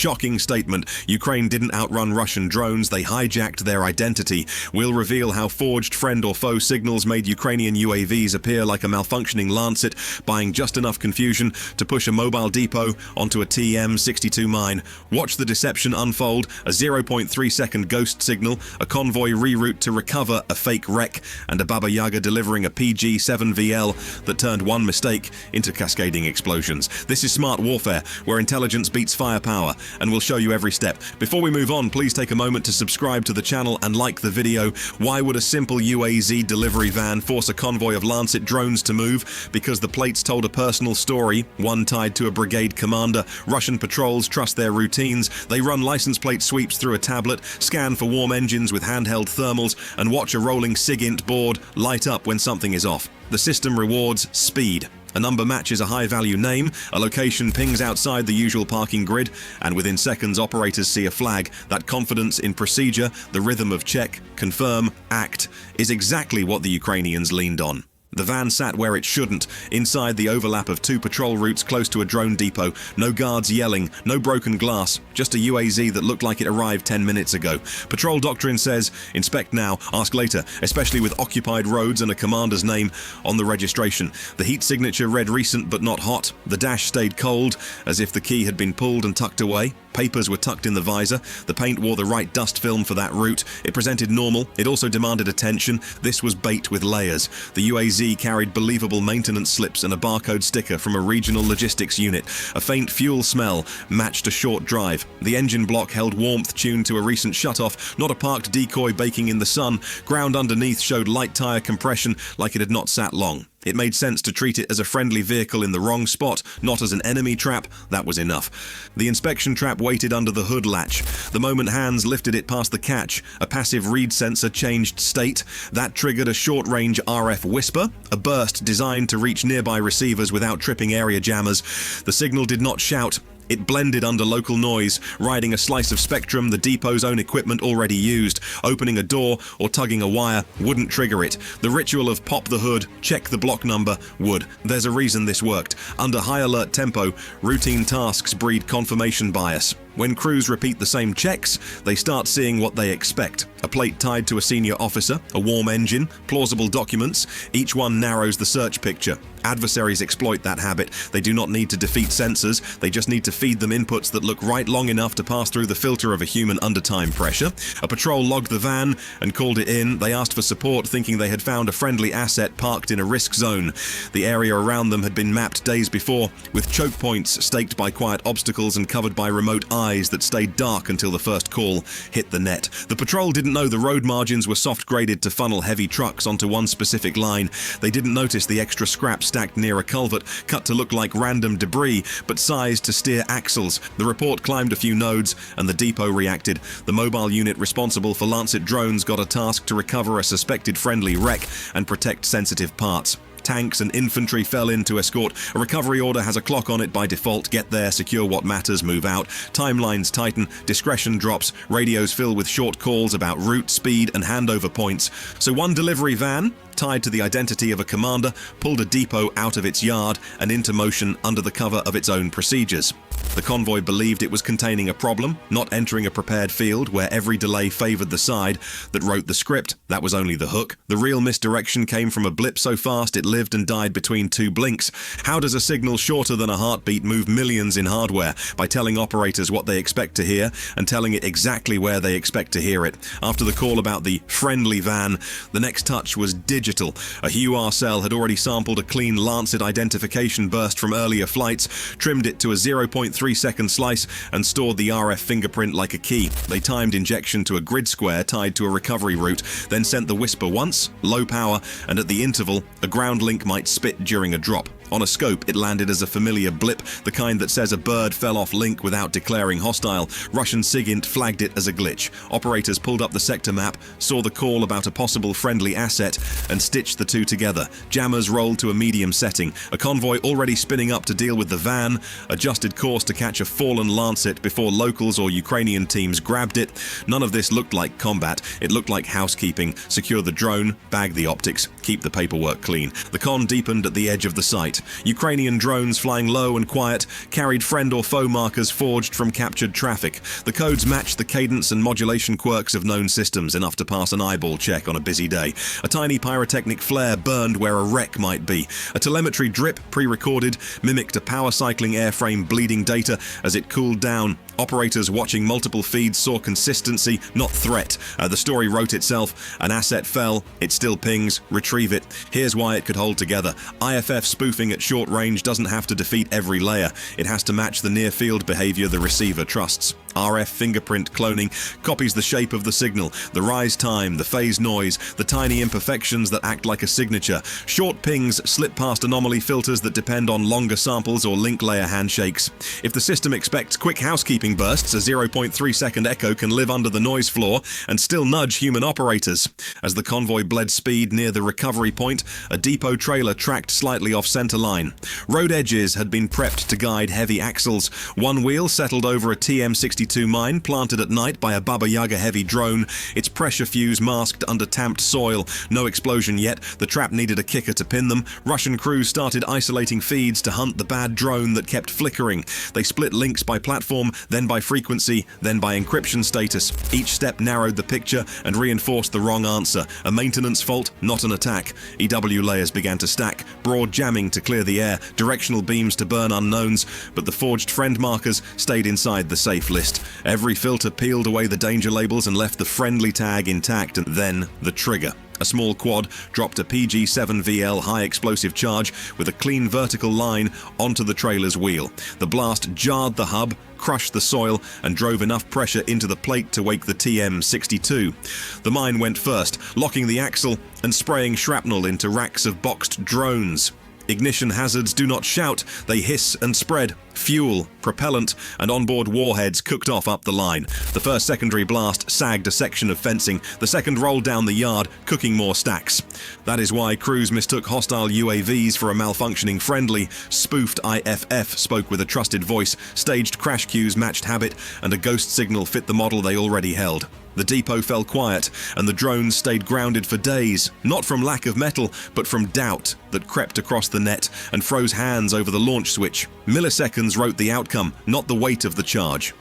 shocking statement. Ukraine didn't outrun Russian drones, they hijacked their identity. We'll reveal how forged friend or foe signals made Ukrainian UAVs appear like a malfunctioning Lancet, buying just enough confusion to push a mobile depot onto a TM-62 mine. Watch the deception unfold, a 0.3-second ghost signal, a convoy reroute to recover a fake wreck, and a Baba Yaga delivering a PG-7VL that turned one mistake into cascading explosions. This is smart warfare, where intelligence beats firepower, and we'll show you every step. Before we move on, please take a moment to subscribe to the channel and like the video. Why would a simple UAZ delivery van force a convoy of Lancet drones to move? Because the plates told a personal story, one tied to a brigade commander. Russian patrols trust their routines. They run license plate sweeps through a tablet, scan for warm engines with handheld thermals, and watch a rolling SIGINT board light up when something is off. The system rewards speed. A number matches a high-value name, a location pings outside the usual parking grid, and within seconds operators see a flag. That confidence in procedure, the rhythm of check, confirm, act, is exactly what the Ukrainians leaned on. The van sat where it shouldn't, inside the overlap of two patrol routes close to a drone depot. No guards yelling, no broken glass, just a UAZ that looked like it arrived 10 minutes ago. Patrol doctrine says, inspect now, ask later, especially with occupied roads and a commander's name on the registration. The heat signature read recent but not hot. The dash stayed cold, as if the key had been pulled and tucked away. Papers were tucked in the visor. The paint wore the right dust film for that route. It presented normal. It also demanded attention. This was bait with layers. The UAZ carried believable maintenance slips and a barcode sticker from a regional logistics unit. A faint fuel smell matched a short drive. The engine block held warmth tuned to a recent shutoff, not a parked decoy baking in the sun. Ground underneath showed light tire compression like it had not sat long. It made sense to treat it as a friendly vehicle in the wrong spot, not as an enemy trap. That was enough. The inspection trap waited under the hood latch. The moment hands lifted it past the catch, a passive read sensor changed state. That triggered a short-range RF whisper, a burst designed to reach nearby receivers without tripping area jammers. The signal did not shout. It blended under local noise, riding a slice of spectrum the depot's own equipment already used. Opening a door or tugging a wire wouldn't trigger it. The ritual of pop the hood, check the block number would. There's a reason this worked. Under high alert tempo, routine tasks breed confirmation bias. When crews repeat the same checks, they start seeing what they expect. A plate tied to a senior officer, a warm engine, plausible documents. Each one narrows the search picture. Adversaries exploit that habit. They do not need to defeat sensors. They just need to feed them inputs that look right long enough to pass through the filter of a human under time pressure. A patrol logged the van and called it in. They asked for support, thinking they had found a friendly asset parked in a risk zone. The area around them had been mapped days before, with choke points staked by quiet obstacles and covered by remote eyes that stayed dark until the first call hit the net. The patrol didn't know the road margins were soft graded to funnel heavy trucks onto one specific line. They didn't notice the extra scrap stacked near a culvert, cut to look like random debris, but sized to steer axles. The report climbed a few nodes, and the depot reacted. The mobile unit responsible for Lancet drones got a task to recover a suspected friendly wreck and protect sensitive parts. Tanks and infantry fell in to escort. A recovery order has a clock on it by default. Get there, secure what matters, move out. Timelines tighten, discretion drops, radios fill with short calls about route, speed, and handover points. So one delivery van, tied to the identity of a commander, pulled a depot out of its yard and into motion under the cover of its own procedures. The convoy believed it was containing a problem, not entering a prepared field where every delay favored the side that wrote the script. That was only the hook. The real misdirection came from a blip so fast it lived and died between two blinks. How does a signal shorter than a heartbeat move millions in hardware? By telling operators what they expect to hear and telling it exactly where they expect to hear it. After the call about the friendly van, the next touch was digital. A HUR cell had already sampled a clean Lancet identification burst from earlier flights, trimmed it to a 0.3-second slice, and stored the RF fingerprint like a key. They timed injection to a grid square tied to a recovery route, then sent the whisper once, low power, and at the interval, a ground link might spit during a drop. On a scope, it landed as a familiar blip, the kind that says a bird fell off link without declaring hostile. Russian SIGINT flagged it as a glitch. Operators pulled up the sector map, saw the call about a possible friendly asset, and stitched the two together. Jammers rolled to a medium setting. A convoy already spinning up to deal with the van, adjusted course to catch a fallen Lancet before locals or Ukrainian teams grabbed it. None of this looked like combat. It looked like housekeeping. Secure the drone, bag the optics, keep the paperwork clean. The con deepened at the edge of the site. Ukrainian drones flying low and quiet carried friend or foe markers forged from captured traffic. The codes matched the cadence and modulation quirks of known systems, enough to pass an eyeball check on a busy day. A tiny pyrotechnic flare burned where a wreck might be. A telemetry drip, pre-recorded, mimicked a power cycling airframe bleeding data as it cooled down. Operators watching multiple feeds saw consistency, not threat. The story wrote itself. An asset fell, it still pings, retrieve it. Here's why it could hold together. IFF spoofing at short range doesn't have to defeat every layer. It has to match the near-field behavior the receiver trusts. RF fingerprint cloning copies the shape of the signal, the rise time, the phase noise, the tiny imperfections that act like a signature. Short pings slip past anomaly filters that depend on longer samples or link layer handshakes. If the system expects quick housekeeping bursts, a 0.3-second echo can live under the noise floor and still nudge human operators. As the convoy bled speed near the recovery point, a depot trailer tracked slightly off center line. Road edges had been prepped to guide heavy axles. One wheel settled over a TM-62 mine planted at night by a Baba Yaga heavy drone, its pressure fuse masked under tamped soil. No explosion yet. The trap needed a kicker to pin them. Russian crews started isolating feeds to hunt the bad drone that kept flickering. They split links by platform, then by frequency, then by encryption status. Each step narrowed the picture and reinforced the wrong answer. A maintenance fault, not an attack. EW layers began to stack, broad jamming to clear the air, directional beams to burn unknowns, but the forged friend markers stayed inside the safe list. Every filter peeled away the danger labels and left the friendly tag intact, and then the trigger. A small quad dropped a PG-7VL high explosive charge with a clean vertical line onto the trailer's wheel. The blast jarred the hub, crushed the soil, and drove enough pressure into the plate to wake the TM-62. The mine went first, locking the axle and spraying shrapnel into racks of boxed drones. Ignition hazards do not shout, they hiss and spread. Fuel, propellant, and onboard warheads cooked off up the line. The first secondary blast sagged a section of fencing. The second rolled down the yard, cooking more stacks. That is why crews mistook hostile UAVs for a malfunctioning friendly. Spoofed IFF spoke with a trusted voice, staged crash cues matched habit, and a ghost signal fit the model they already held. The depot fell quiet, and the drones stayed grounded for days, not from lack of metal, but from doubt that crept across the net and froze hands over the launch switch. Milliseconds wrote the outcome, not the weight of the charge.